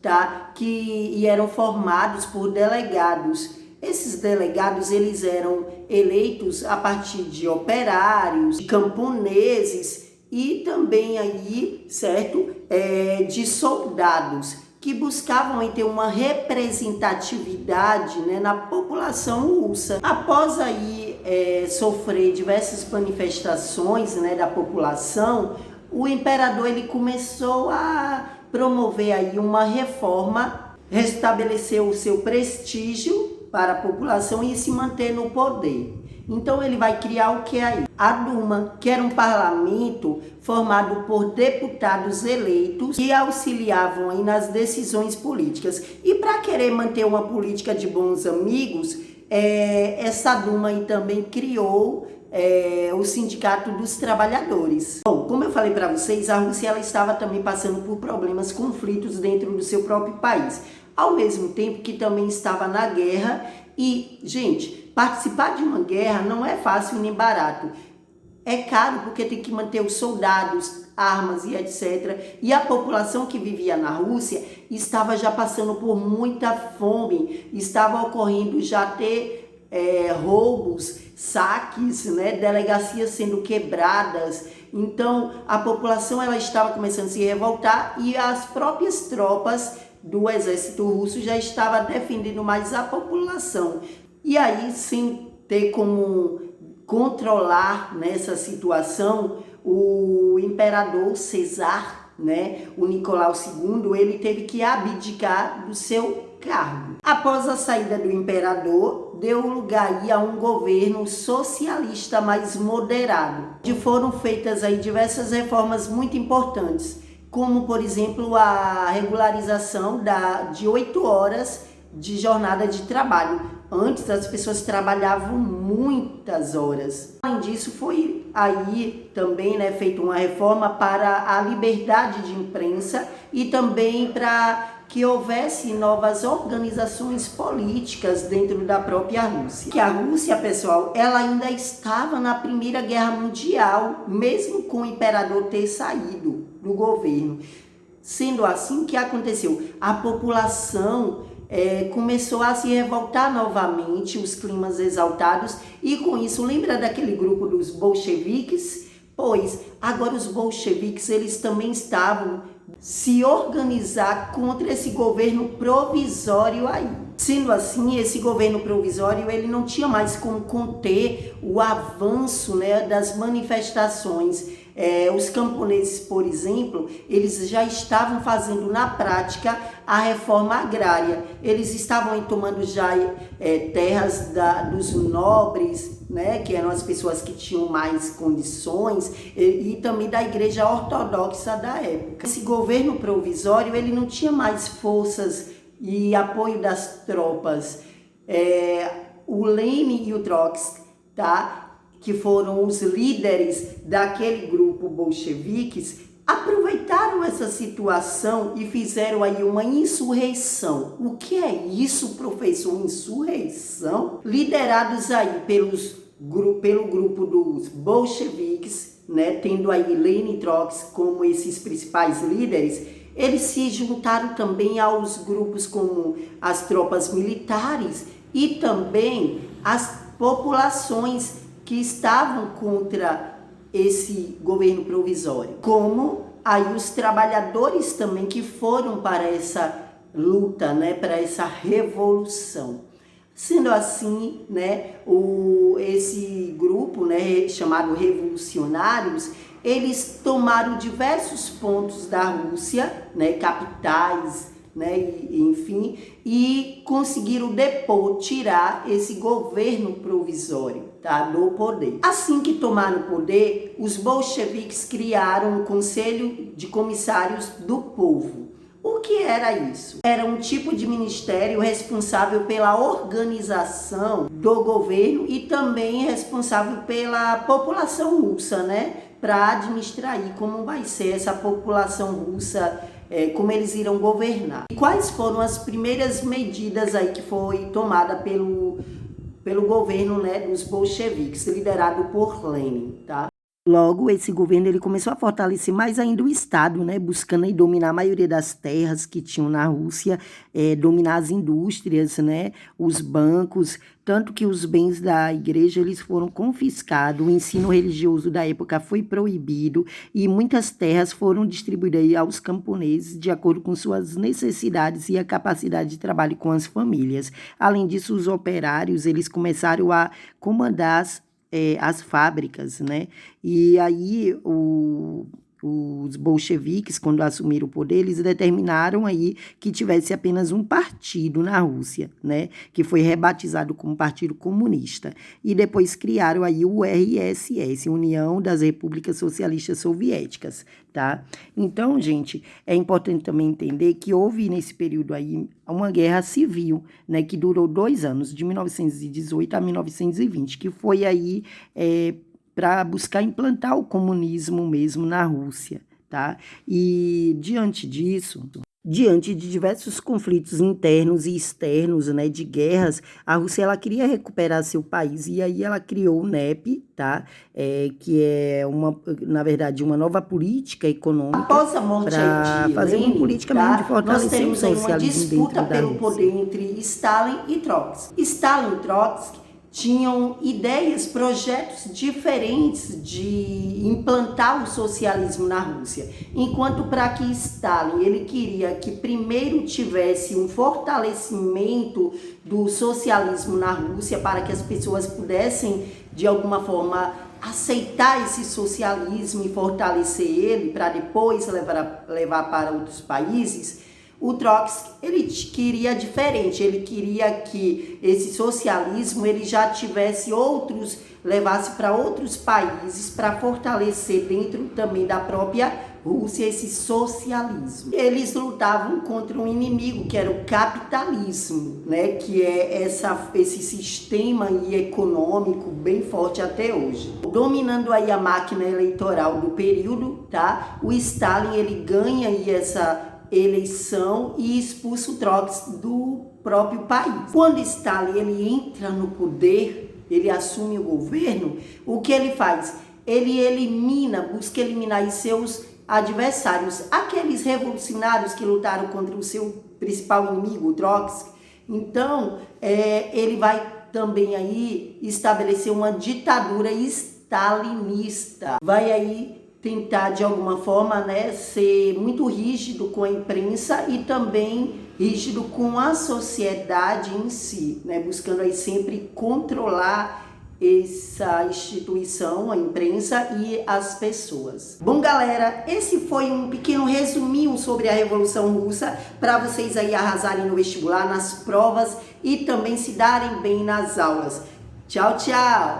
tá? E eram formados por delegados. Esses delegados, eles eram eleitos a partir de operários, de camponeses e também aí, certo, de soldados, que buscavam aí ter uma representatividade, né, na população russa. Após aí sofrer diversas manifestações, né, da população, o imperador ele começou a promover aí uma reforma, restabeleceu o seu prestígio para a população e se manter no poder. Então ele vai criar o que aí? A Duma, que era um parlamento formado por deputados eleitos que auxiliavam aí nas decisões políticas. E para querer manter uma política de bons amigos, essa Duma aí também criou o Sindicato dos Trabalhadores. Bom, como eu falei para vocês, a Rússia ela estava também passando por problemas, conflitos dentro do seu próprio país, ao mesmo tempo que também estava na guerra. E, gente, participar de uma guerra não é fácil nem barato. É caro porque tem que manter os soldados, armas e etc. E a população que vivia na Rússia estava já passando por muita fome, estava ocorrendo já ter roubos, saques, né, delegacias sendo quebradas. Então a população ela estava começando a se revoltar e as próprias tropas do exército russo já estava defendendo mais a população. E aí, sem ter como controlar nessa situação, o imperador Cesar, né, o Nicolau II, ele teve que abdicar do seu cargo. Após a saída do imperador, deu lugar aí a um governo socialista mais moderado, onde foram feitas aí diversas reformas muito importantes, como, por exemplo, a regularização de 8 horas de jornada de trabalho. Antes, as pessoas trabalhavam muitas horas. Além disso, foi aí também, né, feita uma reforma para a liberdade de imprensa e também para que houvesse novas organizações políticas dentro da própria Rússia. Que a Rússia, pessoal, ela ainda estava na Primeira Guerra Mundial, mesmo com o imperador ter saído do governo. Sendo assim, o que aconteceu? A população começou a se revoltar novamente, os climas exaltados, e com isso, lembra daquele grupo dos bolcheviques? Pois, agora os bolcheviques, eles também estavam se organizar contra esse governo provisório aí. Sendo assim, esse governo provisório ele não tinha mais como conter o avanço, né, das manifestações. Os camponeses, por exemplo, eles já estavam fazendo na prática a reforma agrária. Eles estavam aí tomando já terras dos nobres, né, que eram as pessoas que tinham mais condições, e também da igreja ortodoxa da época. Esse governo provisório ele não tinha mais forças e apoio das tropas. O Lenin e o Trotsky, tá, que foram os líderes daquele grupo bolcheviques, aproveitaram essa situação e fizeram aí uma insurreição. O que é isso, professor? Insurreição? Liderados aí pelo grupo dos bolcheviques, né, tendo aí Lenin e Trotsky como esses principais líderes, eles se juntaram também aos grupos como as tropas militares e também as populações que estavam contra esse governo provisório, como aí os trabalhadores também que foram para essa luta, né, para essa revolução. Sendo assim, né, esse grupo, né, chamado revolucionários, eles tomaram diversos pontos da Rússia, né, capitais, né, enfim, e conseguiram tirar esse governo provisório, tá, do poder. Assim que tomaram o poder, os bolcheviques criaram um conselho de comissários do povo. O que era isso? Era um tipo de ministério responsável pela organização do governo e também responsável pela população russa, né, para administrar aí como vai ser essa população russa, como eles irão governar. E quais foram as primeiras medidas aí que foi tomada pelo governo, né, dos bolcheviques, liderado por Lenin, tá? Logo, esse governo ele começou a fortalecer mais ainda o Estado, né, buscando aí dominar a maioria das terras que tinham na Rússia, dominar as indústrias, né, os bancos, tanto que os bens da igreja eles foram confiscados, o ensino religioso da época foi proibido e muitas terras foram distribuídas aí aos camponeses de acordo com suas necessidades e a capacidade de trabalho com as famílias. Além disso, os operários eles começaram a comandar as fábricas, né? E aí os bolcheviques, quando assumiram o poder, eles determinaram aí que tivesse apenas um partido na Rússia, né? Que foi rebatizado como Partido Comunista. E depois criaram aí o RSS, União das Repúblicas Socialistas Soviéticas, tá? Então, gente, é importante também entender que houve nesse período aí uma guerra civil, né? Que durou 2 anos, de 1918 a 1920, que foi aí para buscar implantar o comunismo mesmo na Rússia, tá? E diante disso, diante de diversos conflitos internos e externos, né, de guerras, a Rússia ela queria recuperar seu país e aí ela criou o NEP, tá? Que é na verdade, uma nova política econômica para fazer uma política mesmo de fortalecer o socialismo dentro da Rússia. Nós temos aí uma disputa pelo poder entre Stalin e Trotsky. Stalin e Trotsky tinham ideias, projetos diferentes de implantar o socialismo na Rússia. Enquanto para que Stalin, ele queria que primeiro tivesse um fortalecimento do socialismo na Rússia para que as pessoas pudessem, de alguma forma, aceitar esse socialismo e fortalecer ele para depois levar para outros países. O Trotsky, ele queria diferente, ele queria que esse socialismo ele já tivesse levasse para outros países para fortalecer dentro também da própria Rússia esse socialismo. Eles lutavam contra um inimigo que era o capitalismo, né? Que é esse sistema econômico bem forte até hoje. Dominando aí a máquina eleitoral do período, tá? O Stalin ele ganha aí essa eleição e expulsa o Trotsky do próprio país. Quando Stalin ele entra no poder, ele assume o governo, o que ele faz? Ele busca eliminar aí seus adversários, aqueles revolucionários que lutaram contra o seu principal inimigo, o Trotsky. Então, ele vai também aí estabelecer uma ditadura stalinista. Vai aí tentar, de alguma forma, né, ser muito rígido com a imprensa e também rígido com a sociedade em si, né, buscando aí sempre controlar essa instituição, a imprensa e as pessoas. Bom, galera, esse foi um pequeno resuminho sobre a Revolução Russa para vocês aí arrasarem no vestibular, nas provas e também se darem bem nas aulas. Tchau, tchau!